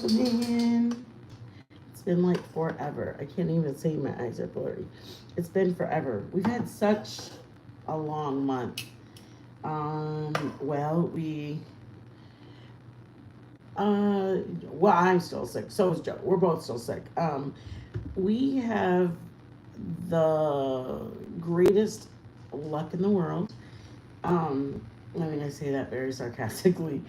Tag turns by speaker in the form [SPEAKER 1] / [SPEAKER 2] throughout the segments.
[SPEAKER 1] Man, it's been like forever. I can't even say my eyes are blurry. It's been forever. We've had such a long month. Well, well, I'm still sick. So is Joe. We're both still sick. We have the greatest luck in the world. I mean, I say that very sarcastically.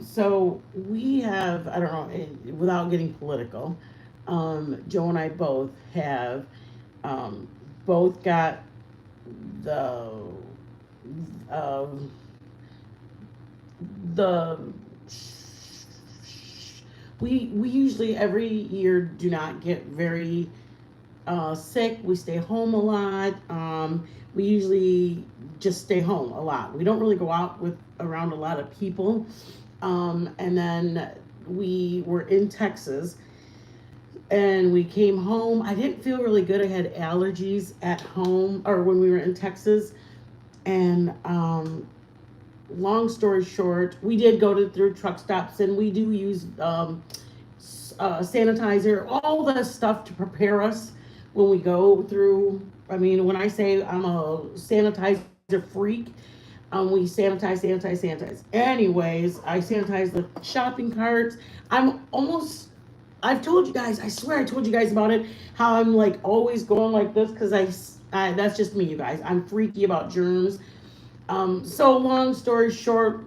[SPEAKER 1] So we have, I don't know, without getting political, Joe and I um, both got the, um, the, we usually every year do not get very sick. We stay home a lot. We usually just stay home a lot. We don't really go out with around a lot of people. And then we were in Texas and we came home. I didn't feel really good. I had allergies at home or when we were in Texas. And long story short, we did go to through truck stops and we do use sanitizer, all the stuff to prepare us when we go through. I mean, when I say I'm a sanitizer freak, we sanitize. Anyways, I sanitize the shopping carts. I'm almost, I've told you guys, I swear I told you guys about it, how I'm like always going like this because that's just me, you guys. I'm freaky about germs. So long story short,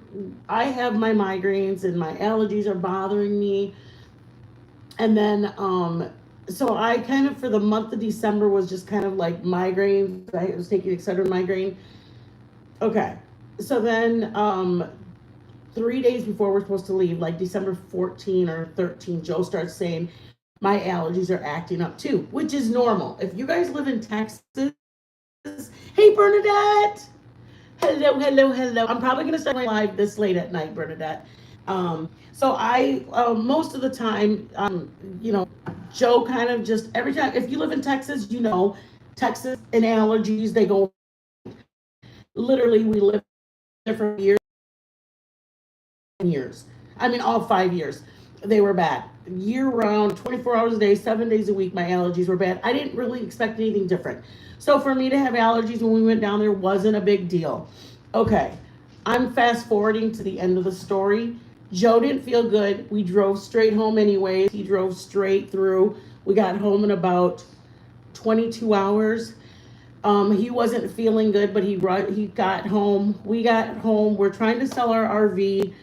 [SPEAKER 1] I have my migraines and my allergies are bothering me. And then, so I kind of, for the month of December, was just kind of like migraines. I was taking Excedrin migraine. Okay. So then, 3 days before we're supposed to leave, like December 14 or 13, Joe starts saying, my allergies are acting up too, which is normal. If you guys live in Texas, hey, Bernadette. Hello. I'm probably going to start my live this late at night, Bernadette. So most of the time, Joe kind of just, every time, if you live in Texas, Texas and allergies, they go, literally, we lived there for years. I mean, all 5 years. They were bad. Year round, 24 hours a day, 7 days a week, my allergies were bad. I didn't really expect anything different. So for me to have allergies when we went down there wasn't a big deal. Okay, I'm fast forwarding to the end of the story. Joe didn't feel good. We drove straight home anyways. He drove straight through. We got home in about 22 hours. He wasn't feeling good, but he got home. We got home. We're trying to sell our RV.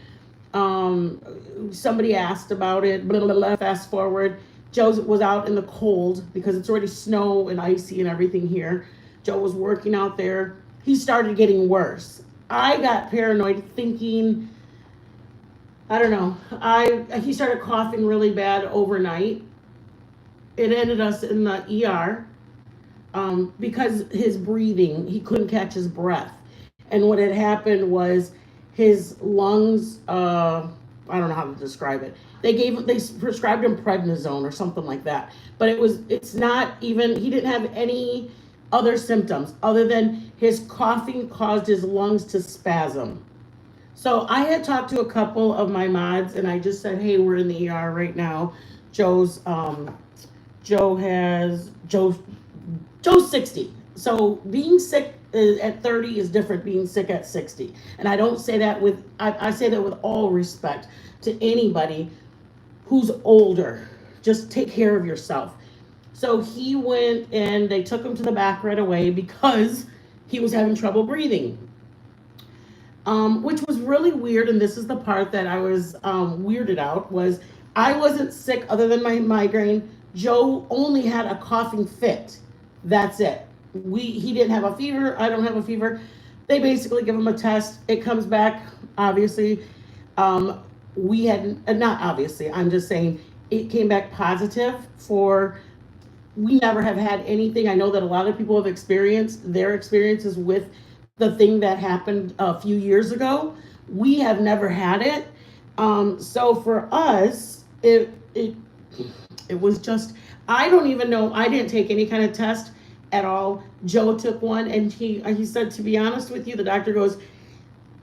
[SPEAKER 1] Somebody asked about it. Blah, blah, blah. Fast forward. Joe was out in the cold because it's already snow and icy and everything here. Joe was working out there. He started getting worse. I got paranoid thinking, I don't know. He started coughing really bad overnight. It ended us in the ER because his breathing, he couldn't catch his breath. And what had happened was his lungs, I don't know how to describe it. They prescribed him prednisone or something like that. But it's not even, he didn't have any other symptoms other than his coughing caused his lungs to spasm. So I had talked to a couple of my mods and I just said, hey, we're in the ER right now. Joe's, Joe has, Joe, Joe's 60. So being sick at 30 is different being sick at 60. And I don't say that I say that with all respect to anybody who's older. Just take care of yourself. So he went and they took him to the back right away because he was having trouble breathing. Which was really weird. And this is the part that I was weirded out was I wasn't sick other than my migraine. Joe only had a coughing fit. That's it. He didn't have a fever. I don't have a fever. They basically give him a test. It comes back, obviously. We had, not obviously, I'm just saying it came back positive we never have had anything. I know that a lot of people have experienced their experiences with the thing that happened a few years ago. We have never had it. So for us, it was just, I don't even know. I didn't take any kind of test at all. Joe took one and he said, to be honest with you, the doctor goes,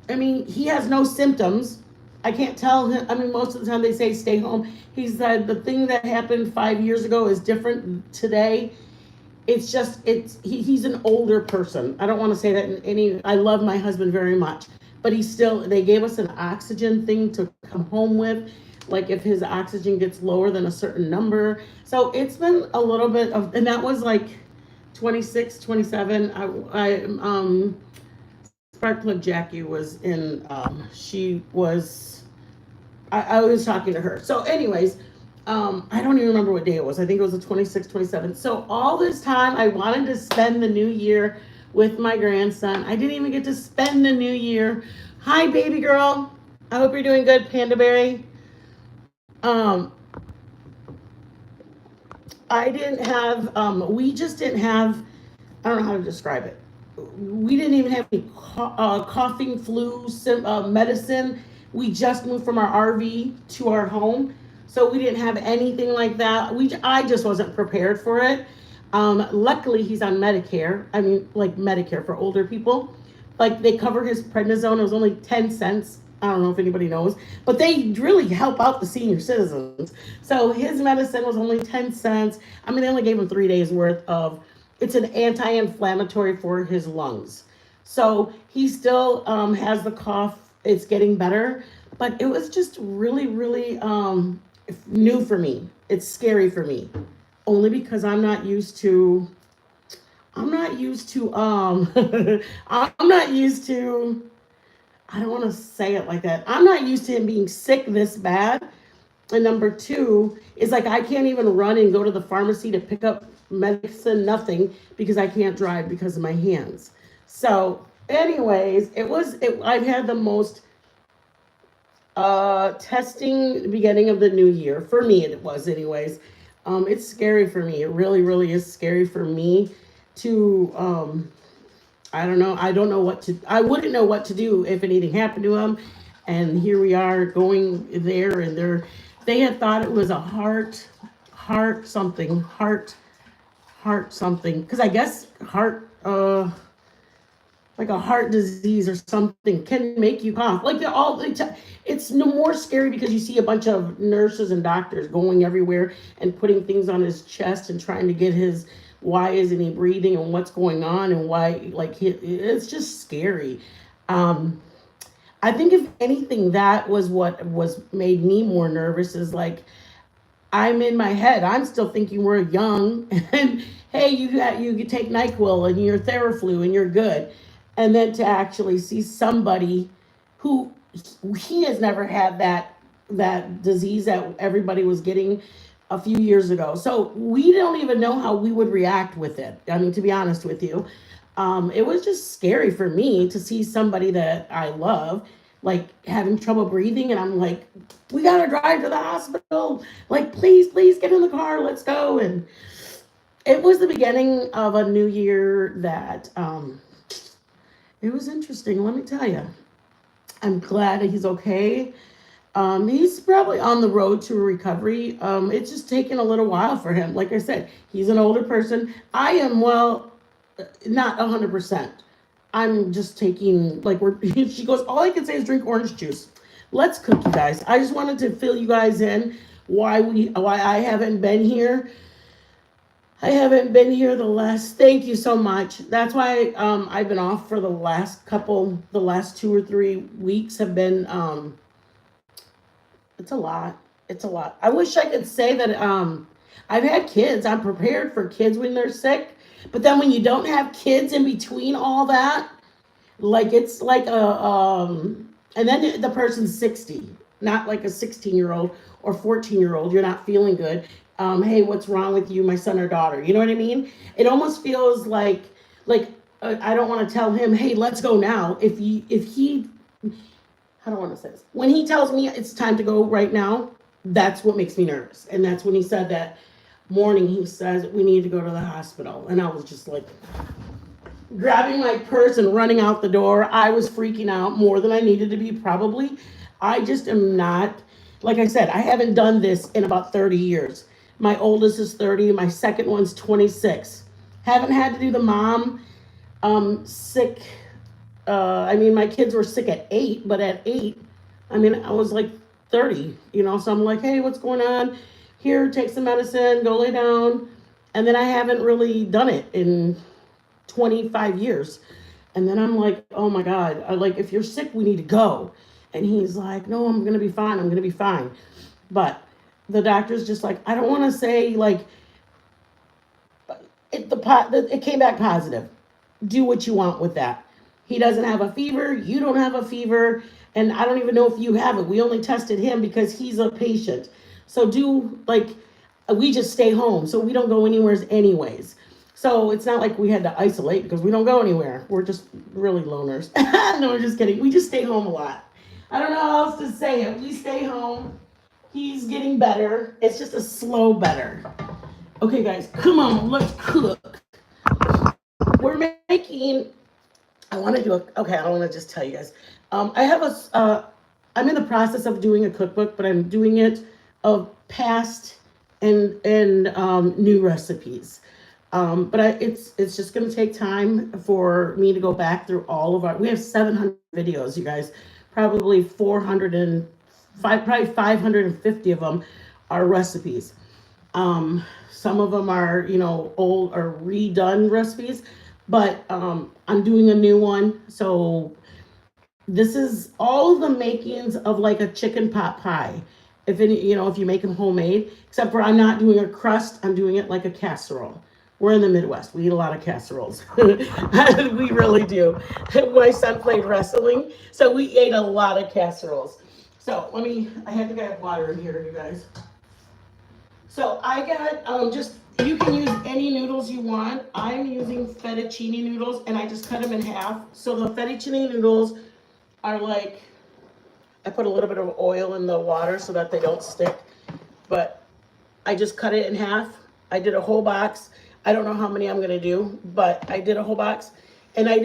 [SPEAKER 1] I mean, he has no symptoms. I can't tell him. I mean, most of the time they say stay home. He said the thing that happened 5 years ago is different today. It's just he's an older person. I don't want to say that in any. I love my husband very much, but he's still. They gave us an oxygen thing to come home with, like if his oxygen gets lower than a certain number. So it's been a little bit of, and that was like 26, 27. Spark Plug Jackie was in. She was. I was talking to her. So, anyways, I don't even remember what day it was. I think it was the 26th, 27th. So all this time, I wanted to spend the new year with my grandson. I didn't even get to spend the new year. Hi, baby girl. I hope you're doing good, Panda Berry. I didn't have. We just didn't have. I don't know how to describe it. We didn't even have any coughing, flu, medicine. We just moved from our RV to our home. So we didn't have anything like that. I just wasn't prepared for it. Luckily, he's on Medicare. I mean, like Medicare for older people. Like they cover his prednisone. It was only 10 cents. I don't know if anybody knows, but they really help out the senior citizens. So his medicine was only 10 cents. I mean, they only gave him 3 days worth of, it's an anti-inflammatory for his lungs. So he still has the cough. It's getting better, but it was just really, really new for me. It's scary for me, only because I'm not used to, I'm not used to, I don't want to say it like that. I'm not used to him being sick this bad. And number two is like, I can't even run and go to the pharmacy to pick up medicine, nothing, because I can't drive because of my hands. So anyways, I've had the most testing beginning of the new year. For me, it was anyways. It's scary for me. It really, really is scary for me to, I don't know. I wouldn't know what to do if anything happened to him. And here we are going there, and they had thought it was a heart something. Because I guess like a heart disease or something can make you cough. Like it's no more scary because you see a bunch of nurses and doctors going everywhere and putting things on his chest and trying to get his, why isn't he breathing and what's going on and why, like it's just scary. I think if anything, that was what made me more nervous, is like, I'm in my head. I'm still thinking we're young and hey, you can take NyQuil and your Theraflu and you're good. And then to actually see somebody who he has never had that disease that everybody was getting a few years ago. So we don't even know how we would react with it. I mean, to be honest with you, it was just scary for me to see somebody that I love, like having trouble breathing. And I'm like, we got to drive to the hospital. Like, please get in the car. Let's go. And it was the beginning of a new year that, it was interesting. Let me tell you, I'm glad that he's okay. He's probably on the road to recovery. It's just taken a little while for him. Like I said, he's an older person. I am, well, not 100%. I'm just taking, like, she goes, all I can say is drink orange juice. Let's cook, you guys. I just wanted to fill you guys in why I haven't been here. Thank you so much. That's why I've been off for the last 2 or 3 weeks have been, it's a lot. I wish I could say that I've had kids. I'm prepared for kids when they're sick. But then when you don't have kids in between all that, like it's like and then the person's 60, not like a 16-year-old or 14-year-old. You're not feeling good. Hey, what's wrong with you, my son or daughter? You know what I mean? It almost feels like I don't want to tell him, hey, let's go now. If he, I don't want to say this. When he tells me it's time to go right now, that's what makes me nervous. And that's when he said that morning, he says, we need to go to the hospital. And I was just like grabbing my purse and running out the door. I was freaking out more than I needed to be, probably. I just am not, like I said, I haven't done this in about 30 years. My oldest is 30. My second one's 26. Haven't had to do the mom sick. I mean, my kids were sick at 8, but at 8, I mean, I was like 30, you know, so I'm like, hey, what's going on? Here, take some medicine, go lay down. And then I haven't really done it in 25 years. And then I'm like, oh my God, I like, if you're sick, we need to go. And he's like, no, I'm going to be fine. I'm going to be fine. But the doctor's just like, I don't want to say like, it came back positive. Do what you want with that. He doesn't have a fever. You don't have a fever. And I don't even know if you have it. We only tested him because he's a patient. So do like, we just stay home. So we don't go anywhere anyways. So it's not like we had to isolate because we don't go anywhere. We're just really loners. No, I'm just kidding. We just stay home a lot. I don't know how else to say it. We stay home. He's getting better. It's just a slow better. Okay, guys, come on, let's cook. We're making. I want to do a. Okay, I want to just tell you guys. I have I'm in the process of doing a cookbook, but I'm doing it of past and new recipes. It's just going to take time for me to go back through all of our. We have 700 videos, you guys. Probably 550 of them are recipes. Some of them are, you know, old or redone recipes, but I'm doing a new one. So this is all the makings of like a chicken pot pie. If any, you know, if you make them homemade, except for I'm not doing a crust, I'm doing it like a casserole. We're in the Midwest. We eat a lot of casseroles. We really do. My son played wrestling, so we ate a lot of casseroles. So I had to get water in here, you guys. So I got you can use any noodles you want. I'm using fettuccine noodles, and I just cut them in half. So the fettuccine noodles are like, I put a little bit of oil in the water so that they don't stick, but I just cut it in half. I did a whole box. I don't know how many I'm gonna do, but I did a whole box, and I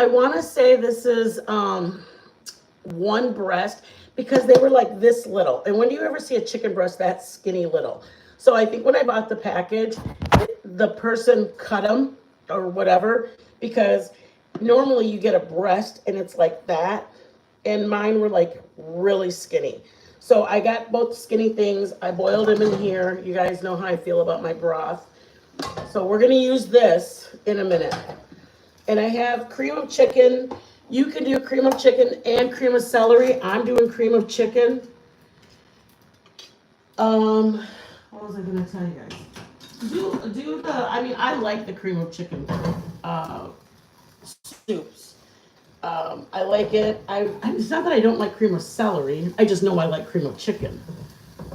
[SPEAKER 1] want to say this is one breast because they were like this little. And when do you ever see a chicken breast that skinny little? So I think when I bought the package, the person cut them or whatever, because normally you get a breast and it's like that, and mine were like really skinny. So I got both skinny things. I boiled them in here. You guys know how I feel about my broth. So we're gonna use this in a minute. And I have cream of chicken. You can do cream of chicken and cream of celery. I'm doing cream of chicken. What was I gonna tell you guys? I like the cream of chicken soups. I like it. It's not that I don't like cream of celery. I just know I like cream of chicken.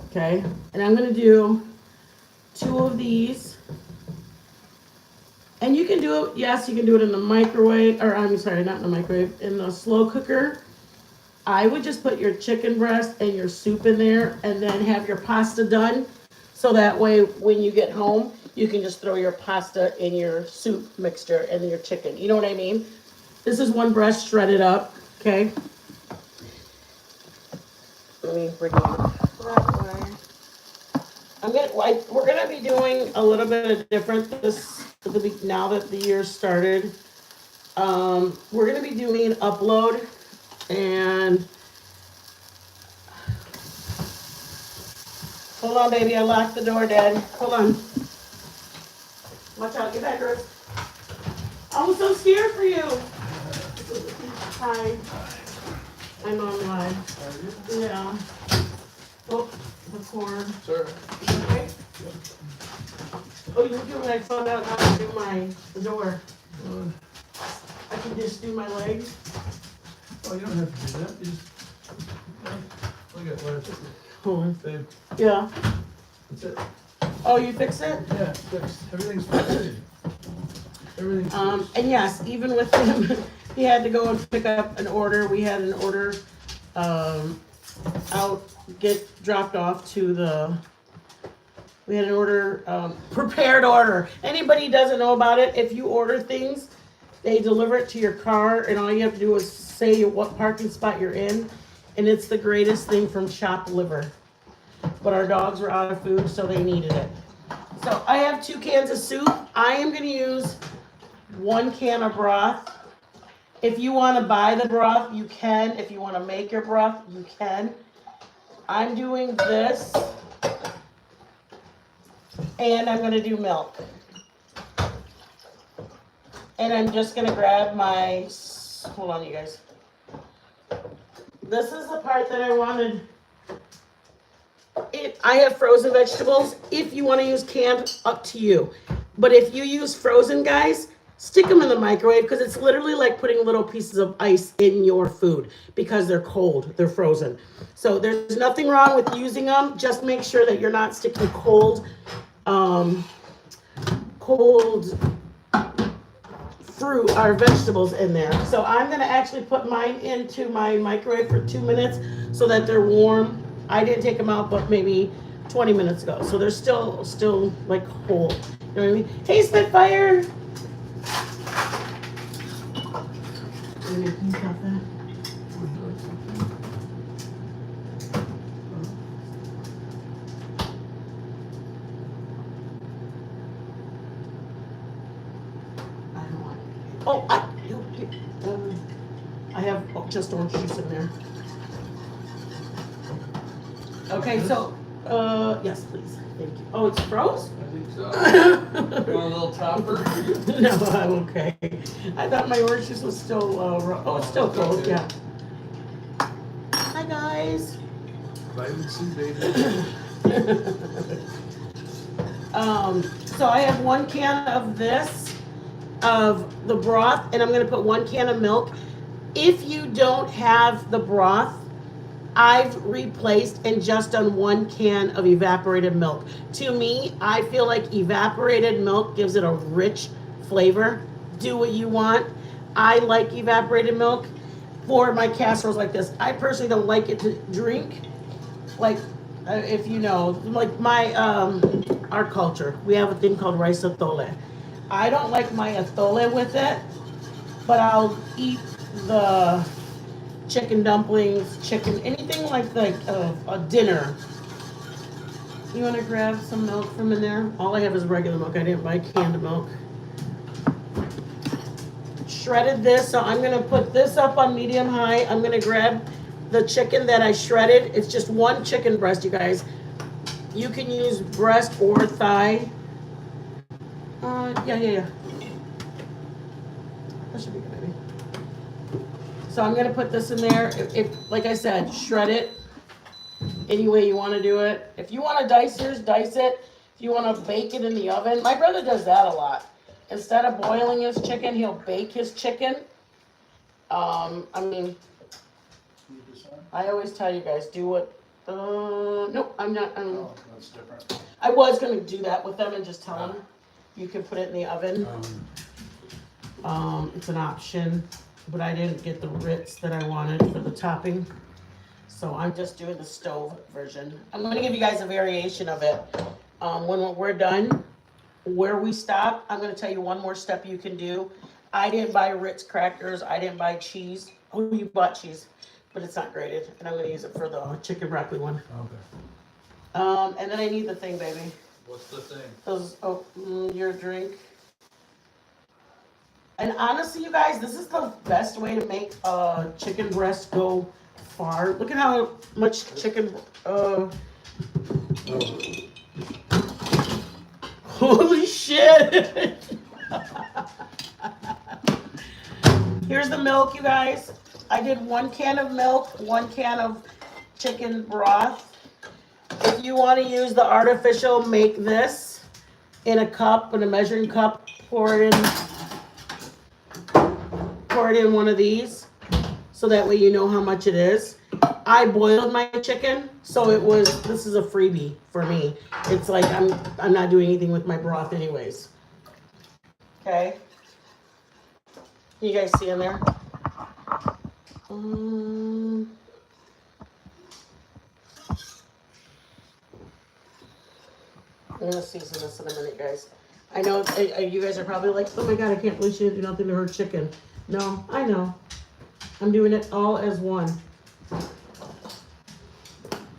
[SPEAKER 1] Okay, and I'm gonna do 2 of these. And you can do it, yes, you can do it in the microwave, or I'm sorry, not in the microwave, in the slow cooker. I would just put your chicken breast and your soup in there and then have your pasta done. So that way, when you get home, you can just throw your pasta in your soup mixture and your chicken. You know what I mean? This is one breast shredded up, okay? Let me bring you that way. We're gonna be doing a little bit of different now that the year started. We're gonna be doing upload and hold on, baby. I locked the door, Dad. Hold on. Watch out, get back, Ruth. I was so scared for you. Hi. I'm on live. Yeah. Oh, the cord.
[SPEAKER 2] Sir.
[SPEAKER 1] Okay. Oh, you do when I found out how to do the door. I can just do my legs.
[SPEAKER 2] Oh, you don't have to do that. You just look at where it's
[SPEAKER 1] Hold on.
[SPEAKER 2] babe.
[SPEAKER 1] Yeah.
[SPEAKER 2] That's it.
[SPEAKER 1] Oh, you fix it?
[SPEAKER 2] Yeah, it's fixed. Everything's fixed. Everything's fixed.
[SPEAKER 1] And yes, even with him, he had to go and pick up an order. We had an order get dropped off to we had an order, prepared order. Anybody doesn't know about it, if you order things, they deliver it to your car, and all you have to do is say what parking spot you're in, and it's the greatest thing from chopped liver. But our dogs were out of food, so they needed it. So I have 2 cans of soup. I am going to use 1 can of broth. If you want to buy the broth, you can. If you want to make your broth, you can. I'm doing this, and I'm going to do milk. And I'm just going to grab my, hold on you guys. This is the part that I wanted. I have frozen vegetables. If you want to use canned, up to you. But if you use frozen, guys, stick them in the microwave because it's literally like putting little pieces of ice in your food because they're cold, they're frozen. So there's nothing wrong with using them. Just make sure that you're not sticking cold fruit or vegetables in there. So I'm gonna actually put mine into my microwave for 2 minutes so that they're warm. I didn't take them out, but maybe 20 minutes ago. So they're still like whole. You know what I mean? Hey, Spitfire! Oh, I have just orange juice in there. Okay, so, yes, please. Thank you. Oh, it's froze?
[SPEAKER 2] I think so. You want a little topper?
[SPEAKER 1] No, I'm okay. I thought my orange juice was still, oh, it's still cold, yeah. Hi, guys.
[SPEAKER 2] Vitamin C, baby.
[SPEAKER 1] So I have 1 can of this, of the broth, and I'm gonna put 1 can of milk. If you don't have the broth, I've replaced and just done 1 can of evaporated milk. To me, I feel like evaporated milk gives it a rich flavor. Do what you want. I like evaporated milk for my casseroles like this. I personally don't like it to drink. Like, if you know, like my, our culture, we have a thing called rice atole. I don't like my atole with it, but I'll eat the chicken dumplings, chicken, anything like a dinner. You want to grab some milk from in there? All I have is regular milk. I didn't buy canned milk. Shredded this, so I'm gonna put this up on medium high. I'm gonna grab the chicken that I shredded. It's just 1 chicken breast, you guys. You can use breast or thigh. Yeah. That should be good, maybe. So I'm gonna put this in there. If like I said, shred it any way you want to do it. If you want to dice yours, dice it. If you want to bake it in the oven, my brother does that a lot. Instead of boiling his chicken, he'll bake his chicken. I mean, I always tell you guys, do what. Nope, I'm not.
[SPEAKER 2] Oh, that's different.
[SPEAKER 1] I was gonna do that with them and just tell them you can put it in the oven. It's an option. But I didn't get the Ritz that I wanted for the topping. So I'm just doing the stove version. I'm gonna give you guys a variation of it. When we're done, where we stop, I'm gonna tell you one more step you can do. I didn't buy Ritz crackers, I didn't buy cheese. Oh, you bought cheese, but it's not grated. And I'm gonna use it for the chicken broccoli one.
[SPEAKER 2] Okay.
[SPEAKER 1] And then I need the thing, baby.
[SPEAKER 2] What's the thing?
[SPEAKER 1] Your drink. And honestly, you guys, this is the best way to make chicken breast go far. Look at how much chicken. Holy shit! Here's the milk, you guys. I did 1 can of milk, 1 can of chicken broth. If you want to use the artificial, make this in a cup, in a measuring cup. Pour it in one of these, so that way you know how much it is. I boiled my chicken, so this is a freebie for me. It's like I'm not doing anything with my broth anyways. Okay. You guys see in there? I'm gonna season this in a minute, guys. I know you guys are probably like, oh my god, I can't believe she didn't do nothing to her chicken. No, I know. I'm doing it all as one.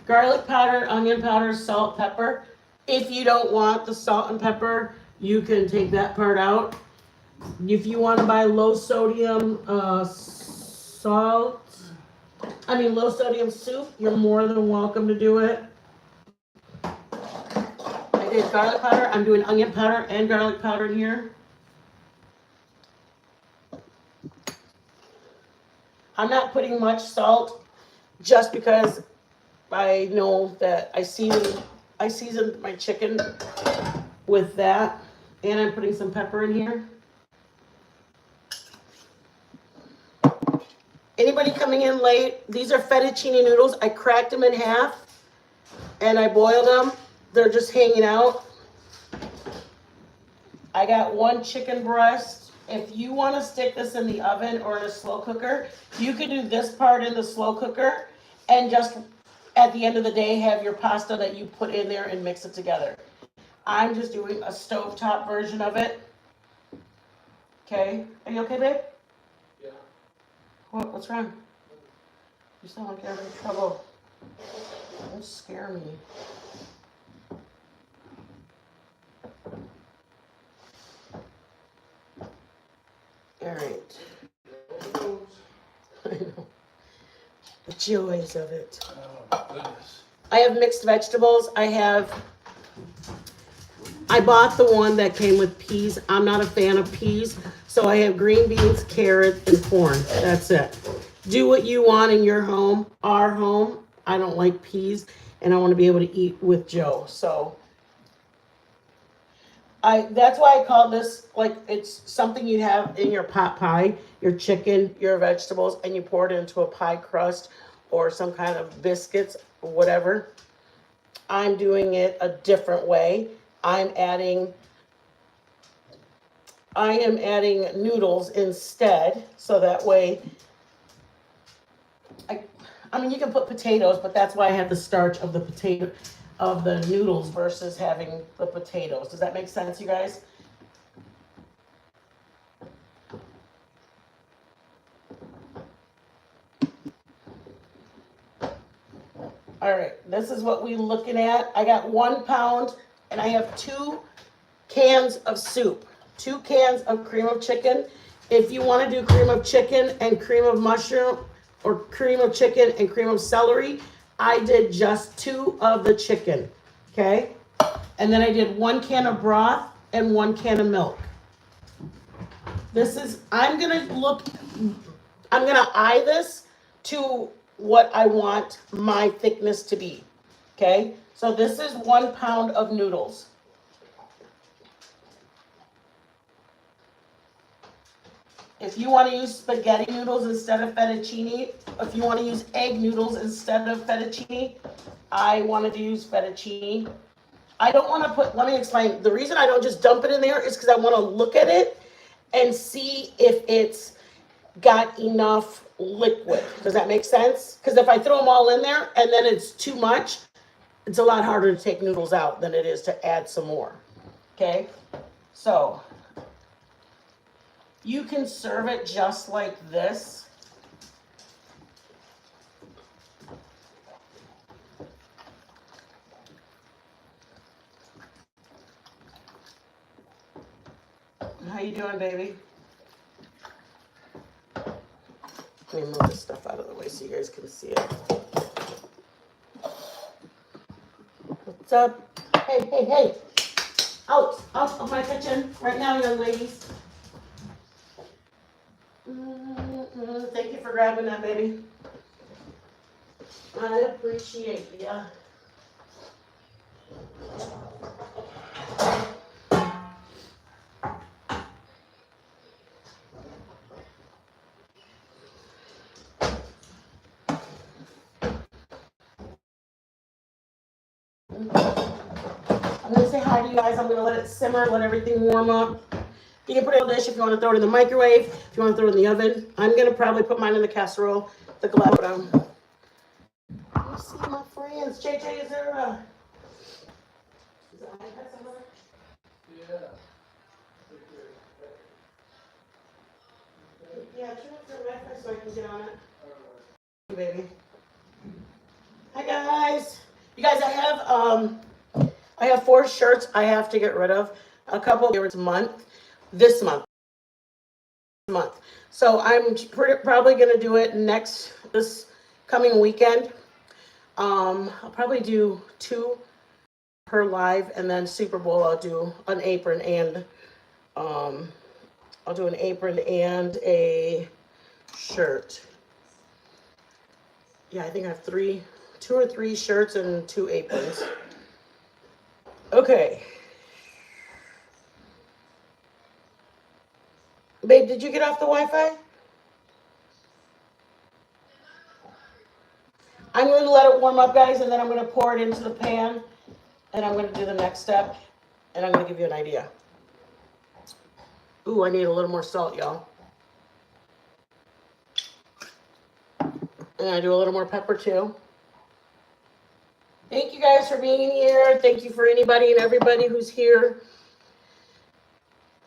[SPEAKER 1] Garlic powder, onion powder, salt, pepper. If you don't want the salt and pepper, you can take that part out. If you want to buy low sodium low sodium soup, you're more than welcome to do it. I did garlic powder. I'm doing onion powder and garlic powder in here. I'm not putting much salt just because I know that I seasoned my chicken with that, and I'm putting some pepper in here. Anybody coming in late, these are fettuccine noodles. I cracked them in half and I boiled them. They're just hanging out. I got one chicken breast. If you want to stick this in the oven or in a slow cooker, you could do this part in the slow cooker and just at the end of the day have your pasta that you put in there and mix it together. I'm just doing a stovetop version of it. Okay, are you okay, babe?
[SPEAKER 2] Yeah.
[SPEAKER 1] What's wrong? You sound like you're having trouble. Don't scare me. All right. I know. The joys of it.
[SPEAKER 2] Oh, goodness.
[SPEAKER 1] I have mixed vegetables. I bought the one that came with peas. I'm not a fan of peas, so I have green beans, carrots, and corn. That's it. Do what you want in your home. Our home, I don't like peas, and I want to be able to eat with Joe. So that's why I call this, like, it's something you have in your pot pie, your chicken, your vegetables, and you pour it into a pie crust or some kind of biscuits, whatever. I'm doing it a different way. I am adding noodles instead, so that way, I mean, you can put potatoes, but that's why I have the starch of the noodles versus having the potatoes. Does that make sense, you guys? All right, this is what we're looking at. I got 1 pound and I have 2 cans of soup, 2 cans of cream of chicken. If you want to do cream of chicken and cream of mushroom or cream of chicken and cream of celery, I did just 2 of the chicken, okay? And then I did 1 can of broth and 1 can of milk. I'm gonna eye this to what I want my thickness to be, okay? So this is 1 pound of noodles. If you want to use spaghetti noodles instead of fettuccine, if you want to use egg noodles instead of fettuccine, I wanted to use fettuccine. I don't want to let me explain. The reason I don't just dump it in there is because I want to look at it and see if it's got enough liquid. Does that make sense? Because if I throw them all in there and then it's too much, it's a lot harder to take noodles out than it is to add some more. Okay? So you can serve it just like this. How you doing, baby? Let me move this stuff out of the way so you guys can see it. What's up? Hey, hey, hey. Out of my kitchen right now, young ladies. Thank you for grabbing that, baby. I appreciate ya. I'm gonna say hi to you guys. I'm gonna let it simmer, let everything warm up. You can put it in a dish if you want to throw it in the microwave, if you want to throw it in the oven. I'm gonna probably put mine in the casserole, the glass. Let me see my friends. JJ, is there a? Is that iPad somewhere?
[SPEAKER 2] Yeah.
[SPEAKER 1] Yeah, turn off your Wi-Fi so I can get on it. Hey, baby. Hi guys. You guys, I have 4 shirts I have to get rid of. A couple this month. month. So I'm probably going to do it this coming weekend. I'll probably do 2 per live, and then Super Bowl I'll do an apron and I'll do an apron and a shirt. Yeah, I think I have 2 or 3 shirts and 2 aprons. Okay. Babe, did you get off the Wi-Fi? I'm going to let it warm up, guys, and then I'm going to pour it into the pan, and I'm going to do the next step, and I'm going to give you an idea. Ooh, I need a little more salt, y'all. And I do a little more pepper, too. Thank you guys for being here. Thank you for anybody and everybody who's here.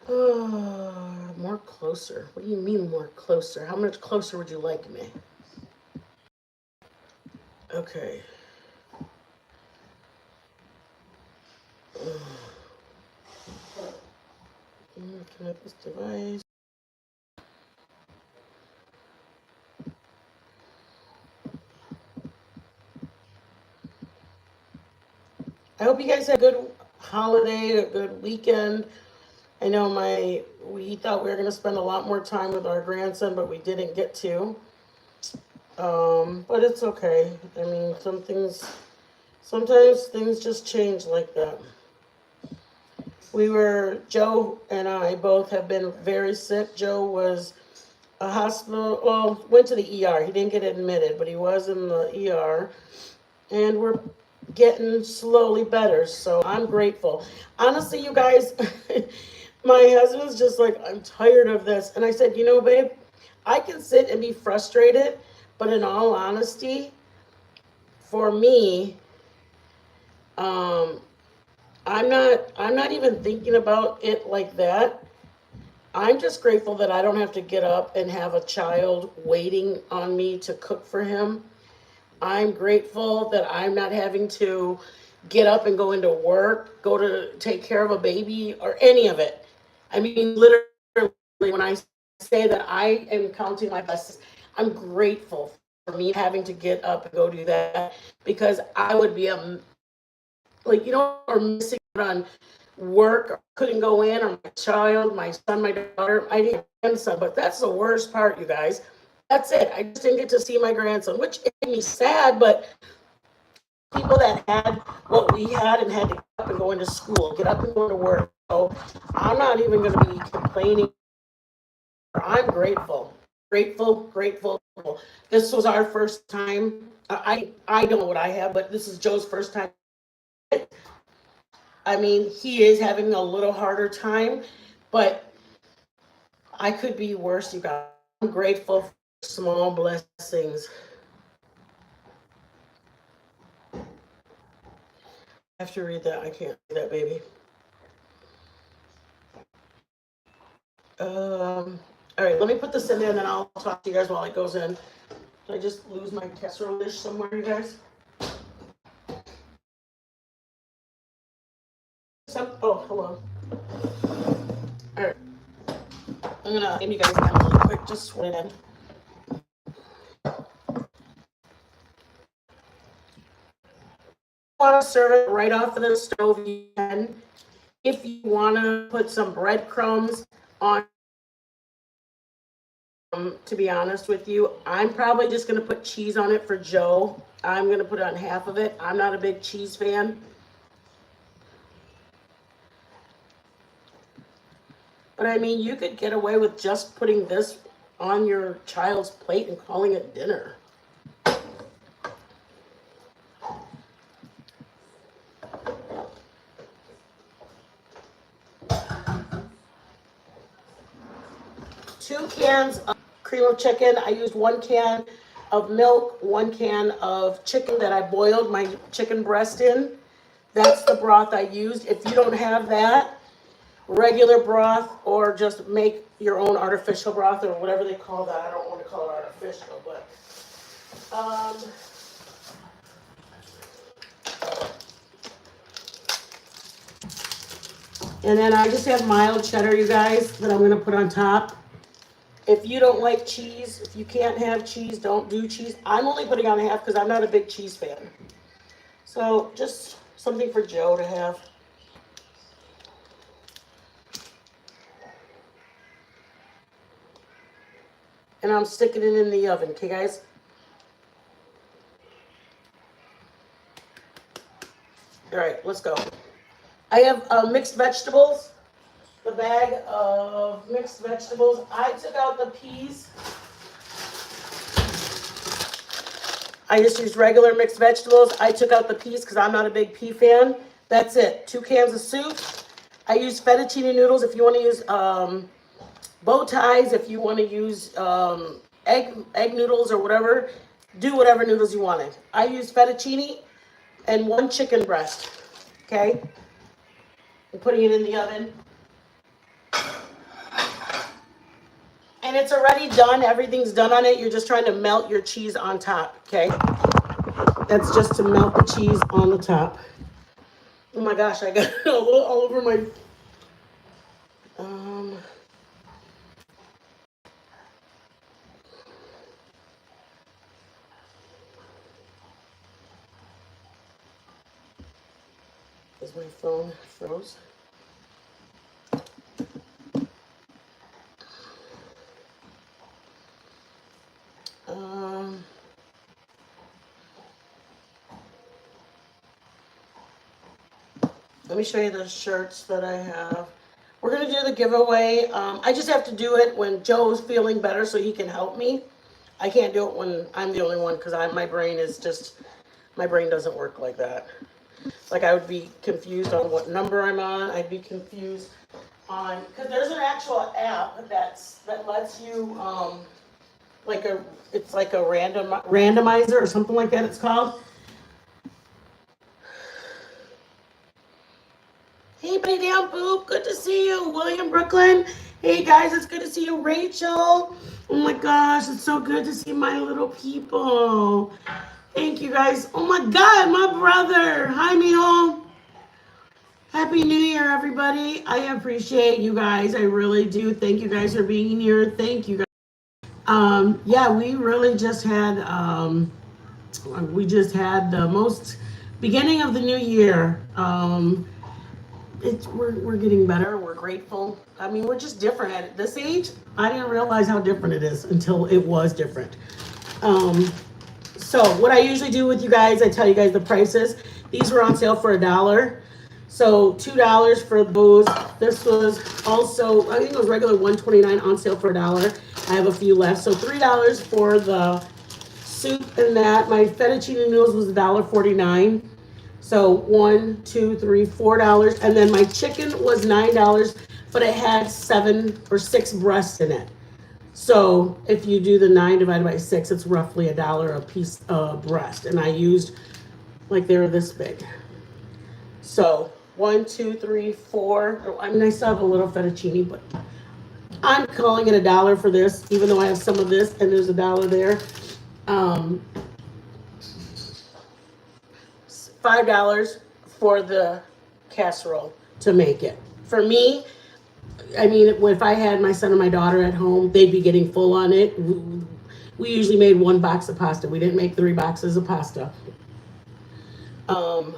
[SPEAKER 1] More closer. What do you mean more closer? How much closer would you like me? Okay. Connect this device. I hope you guys had a good holiday, a good weekend. I know we thought we were going to spend a lot more time with our grandson, but we didn't get to. But it's okay. I mean, sometimes things just change like that. Joe and I both have been very sick. Joe was went to the ER. He didn't get admitted, but he was in the ER. And we're getting slowly better, so I'm grateful. Honestly, you guys, my husband's just like, I'm tired of this. And I said, you know, babe, I can sit and be frustrated, but in all honesty, for me, I'm not even thinking about it like that. I'm just grateful that I don't have to get up and have a child waiting on me to cook for him. I'm grateful that I'm not having to get up and go into work, go to take care of a baby, or any of it. I mean, literally, when I say that I am counting my blessings, I'm grateful for me having to get up and go do that, because I would be or missing out on work, or couldn't go in, or my child, my son, my daughter. I didn't have a grandson, but that's the worst part, you guys. That's it. I just didn't get to see my grandson, which made me sad, but people that had what we had and had to get up and go into school, get up and go to work. So I'm not even going to be complaining. I'm grateful. Grateful. This was our first time. I don't know what I have, but this is Joe's first time. I mean, he is having a little harder time, but I could be worse, you guys. I'm grateful for small blessings. I have to read that. I can't read that, baby. All right, let me put this in there, and then I'll talk to you guys while it goes in. Did I just lose my casserole dish somewhere, you guys? Oh, hello. All right. I'm going to hand you guys down really quick. Just swing it in. Want to serve it right off of the stove, you can. If you want to put some breadcrumbs on, to be honest with you, I'm probably just going to put cheese on it for Joe. I'm going to put on half of it. I'm not a big cheese fan. But I mean, you could get away with just putting this on your child's plate and calling it dinner. Two cans of cream of chicken. I used 1 can of milk, 1 can of chicken that I boiled my chicken breast in. That's the broth I used. If you don't have that, regular broth, or just make your own artificial broth, or whatever they call that. I don't want to call it artificial, but and then I just have mild cheddar, you guys, that I'm going to put on top. If you don't like cheese, if you can't have cheese, don't do cheese. I'm only putting on half because I'm not a big cheese fan. So just something for Joe to have. And I'm sticking it in the oven, okay guys? All right, let's go. I have mixed vegetables. The bag of mixed vegetables. I took out the peas. I just used regular mixed vegetables. I took out the peas because I'm not a big pea fan. That's it. 2 cans of soup. I use fettuccine noodles if you want to use bow ties, if you want to use egg noodles or whatever. Do whatever noodles you wanted. I use fettuccine and 1 chicken breast. Okay? I'm putting it in the oven. And it's already done. Everything's done on it. You're just trying to melt your cheese on top, okay? That's just to melt the cheese on the top. Oh my gosh, I got it all over my... Is my phone froze? Let me show you the shirts that I have. We're going to do the giveaway. I just have to do it when Joe's feeling better so he can help me. I can't do it when I'm the only one because my brain doesn't work like that. Like I would be confused on what number I'm on. I'd be confused on, because there's an actual app that lets you, it's like a randomizer or something like that it's called. Hey, buddy down, Boop. Good to see you. William, Brooklyn. Hey, guys, it's good to see you. Rachel. Oh, my gosh. It's so good to see my little people. Thank you, guys. Oh, my God, my brother. Hi, Mijo. Happy New Year, everybody. I appreciate you guys. I really do. Thank you guys for being here. Thank you, guys. Yeah, we really just had, the most beginning of the new year. We're getting better. We're grateful. I mean, we're just different at this age. I didn't realize how different it is until it was different. So what I usually do with you guys, I tell you guys the prices. These were on sale for $1. So $2 for those. This was also, I think it was regular $1.29 on sale for $1. I have a few left. So $3 for the soup and that. My fettuccine noodles was $1.49. So $1, $2, $3, $4, and then my chicken was $9, but it had 7 or 6 breasts in it. So if you do the 9 divided by 6, it's roughly $1 a piece of breast, and I used like they were this big. So 1, 2, 3, 4. I mean, I still have a little fettuccine, but I'm calling it $1 for this, even though I have some of this, and there's $1 there. $5 for the casserole to make it. For me, I mean, if I had my son and my daughter at home, they'd be getting full on it. We usually made 1 box of pasta. We didn't make 3 boxes of pasta. Oh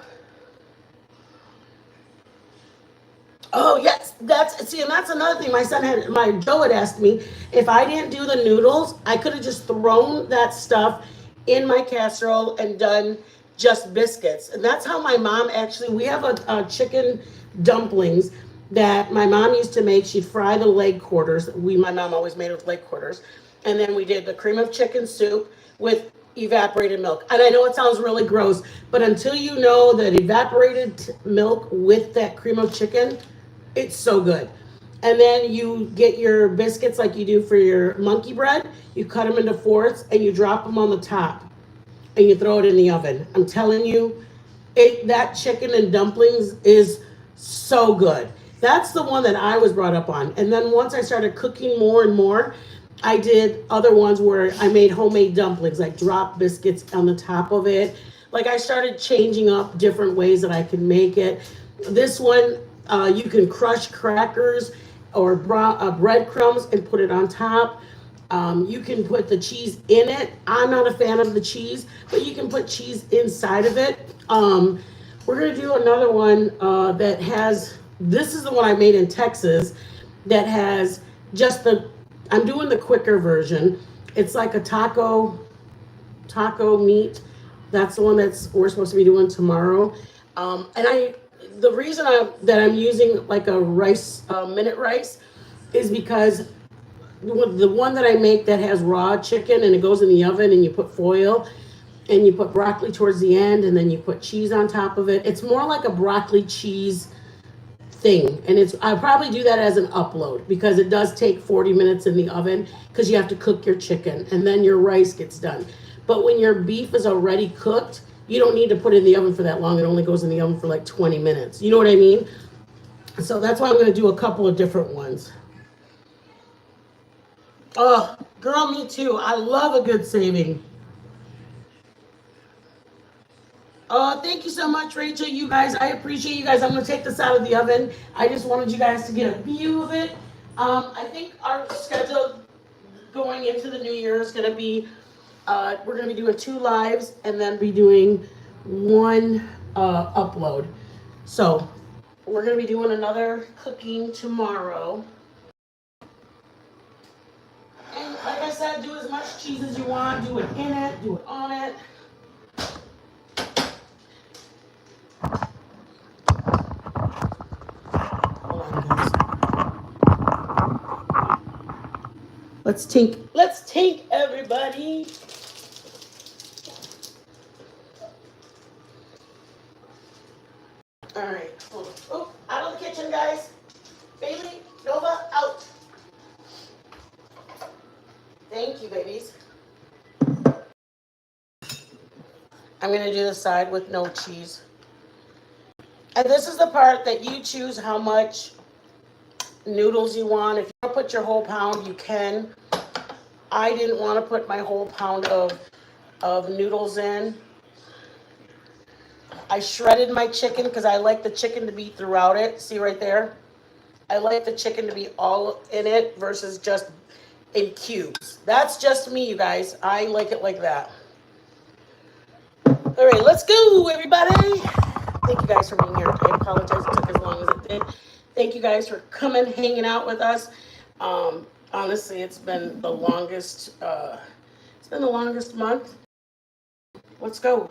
[SPEAKER 1] yes, and that's another thing. Joe had asked me if I didn't do the noodles, I could have just thrown that stuff in my casserole and done just biscuits. And that's how my mom we have a chicken dumplings that my mom used to make. She'd fry the leg quarters. My mom always made it with leg quarters. And then we did the cream of chicken soup with evaporated milk. And I know it sounds really gross, but until you know that evaporated milk with that cream of chicken, it's so good. And then you get your biscuits like you do for your monkey bread. You cut them into fourths and you drop them on the top. And you throw it in the oven. I'm telling you, that chicken and dumplings is so good. That's the one that I was brought up on. And then once I started cooking more and more, I did other ones where I made homemade dumplings, like drop biscuits on the top of it. Like I started changing up different ways that I can make it. This one, you can crush crackers or breadcrumbs and put it on top. You can put the cheese in it. I'm not a fan of the cheese, but you can put cheese inside of it. We're gonna do another one that has, this is the one I made in Texas that has just I'm doing the quicker version. It's like a taco meat. That's the one we're supposed to be doing tomorrow. The reason that I'm using like a rice, minute rice, is because the one that I make that has raw chicken and it goes in the oven and you put foil and you put broccoli towards the end and then you put cheese on top of it. It's more like a broccoli cheese thing. And I probably do that as an upload because it does take 40 minutes in the oven because you have to cook your chicken and then your rice gets done. But when your beef is already cooked, you don't need to put it in the oven for that long. It only goes in the oven for like 20 minutes. You know what I mean? So that's why I'm going to do a couple of different ones. Oh, girl, me too. I love a good saving. Oh, thank you so much, Rachel. You guys, I appreciate you guys. I'm going to take this out of the oven. I just wanted you guys to get a view of it. I think our schedule going into the new year is going to be, we're going to be doing 2 lives and then be doing 1 upload. So we're going to be doing another cooking tomorrow. And like I said, do as much cheese as you want. Do it in it. Do it on it. Hold on, guys. Let's tink. Let's tink, everybody. All right. Oh, out of the kitchen, guys. Bailey, Nova, out. Thank you, babies. I'm going to do the side with no cheese. And this is the part that you choose how much noodles you want. If you want to put your whole pound, you can. I didn't want to put my whole pound of noodles in. I shredded my chicken because I like the chicken to be throughout it. See right there? I like the chicken to be all in it versus just in cubes. That's just me, you guys. I like it like that. All right, let's go, everybody. Thank you guys for being here. I apologize it took as long as it did. Thank you guys for coming, hanging out with us. Honestly, it's been the longest. Month. Let's go.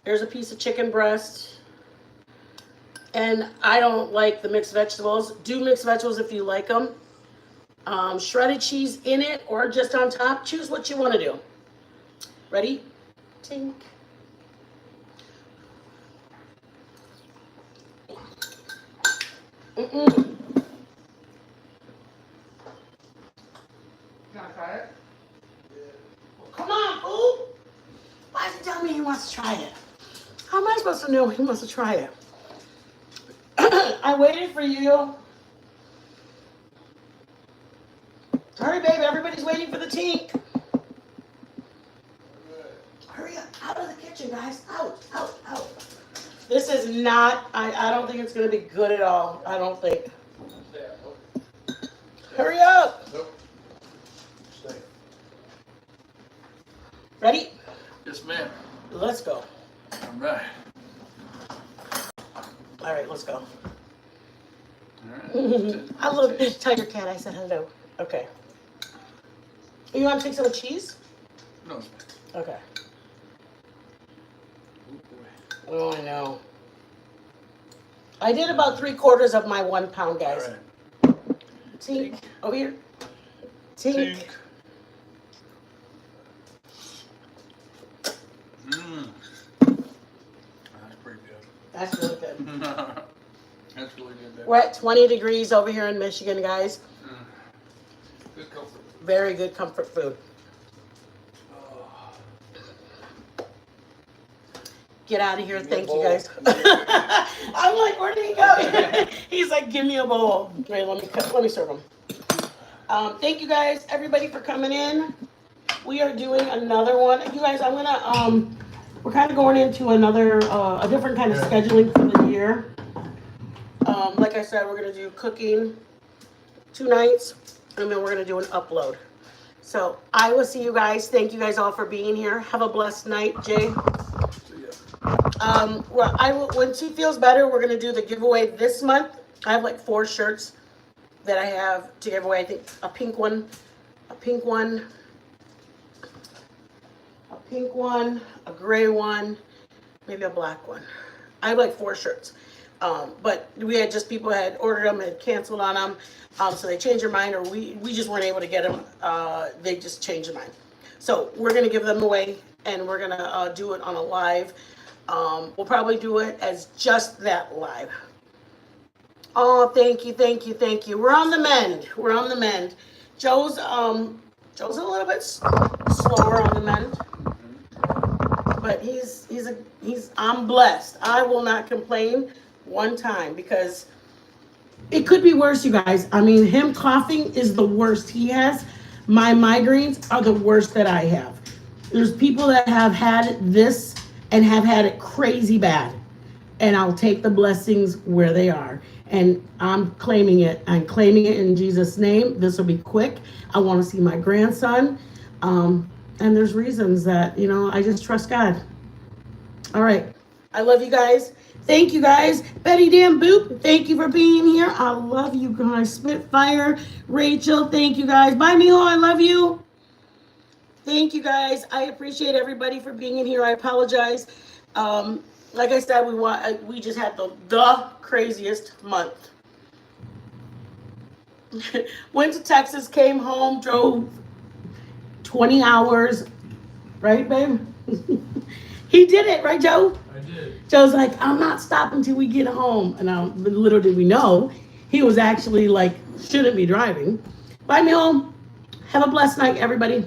[SPEAKER 1] There's a piece of chicken breast. And I don't like the mixed vegetables. Do mixed vegetables if you like them. Shredded cheese in it or just on top. Choose what you want to do. Ready? Tink.
[SPEAKER 2] Can I try it?
[SPEAKER 1] Come on, fool. Why is he telling me he wants to try it? How am I supposed to know he wants to try it? I waited for you. Hurry, baby. Everybody's waiting for the tink. Hurry up. Out of the kitchen, guys. Out. This is not, I don't think it's going to be good at all. I don't think. Hurry up.
[SPEAKER 2] Nope. Stay.
[SPEAKER 1] Ready?
[SPEAKER 2] Yes, ma'am.
[SPEAKER 1] Let's go.
[SPEAKER 2] All right.
[SPEAKER 1] All right, let's go.
[SPEAKER 2] All right.
[SPEAKER 1] I love Tiger Cat. I said hello. Okay. You want to take some cheese?
[SPEAKER 2] No.
[SPEAKER 1] Okay.
[SPEAKER 2] Oh, boy.
[SPEAKER 1] Oh, I know. I did about 3/4 of my 1 pound, guys.
[SPEAKER 2] All right.
[SPEAKER 1] Tink. Over here. Tink.
[SPEAKER 2] That's pretty good.
[SPEAKER 1] That's really good.
[SPEAKER 2] That's really good. Baby.
[SPEAKER 1] We're at 20 degrees over here in Michigan, guys.
[SPEAKER 2] Good comfort.
[SPEAKER 1] Very good comfort food. Get out of here. Thank you, guys. I'm like, where did he go? He's like, give me a bowl. Wait, let me serve him. Thank you guys, everybody, for coming in. We are doing another one. You guys, I'm gonna we're kind of going into another a different kind of scheduling for the year. Like I said, we're gonna do cooking 2 nights, and then we're gonna do an upload. So I will see you guys. Thank you guys all for being here. Have a blessed night, Jay. Well, when she feels better, we're gonna do the giveaway this month. I have like 4 shirts that I have to give away. I think a pink one, a gray one, maybe a black one. I have like 4 shirts. But we had just people had ordered them and had canceled on them. So they changed their mind, or we just weren't able to get them. They just changed their mind. So we're going to give them away, and we're going to do it on a live. We'll probably do it as just that live. Oh, thank you, thank you, thank you. We're on the mend. We're on the mend. Joe's a little bit slower on the mend. But I'm blessed. I will not complain one time, because it could be worse, you guys. I mean, him coughing is the worst he has. My migraines are the worst that I have. There's people that have had this and have had it crazy bad. And I'll take the blessings where they are. And I'm claiming it. I'm claiming it in Jesus' name. This will be quick. I want to see my grandson. And there's reasons that, I just trust God. All right. I love you guys. Thank you guys. Betty Dan Boop, thank you for being here. I love you guys. Spitfire, Rachel, thank you guys. Bye, Mijo, I love you. Thank you guys. I appreciate everybody for being in here. I apologize. Like I said, we just had the craziest month. Went to Texas, came home, drove 20 hours. Right, babe? He did it, right, Joe?
[SPEAKER 2] I did.
[SPEAKER 1] Joe's like, I'm not stopping till we get home. And little did we know, he was actually like, shouldn't be driving. Bye, me home. Have a blessed night, everybody.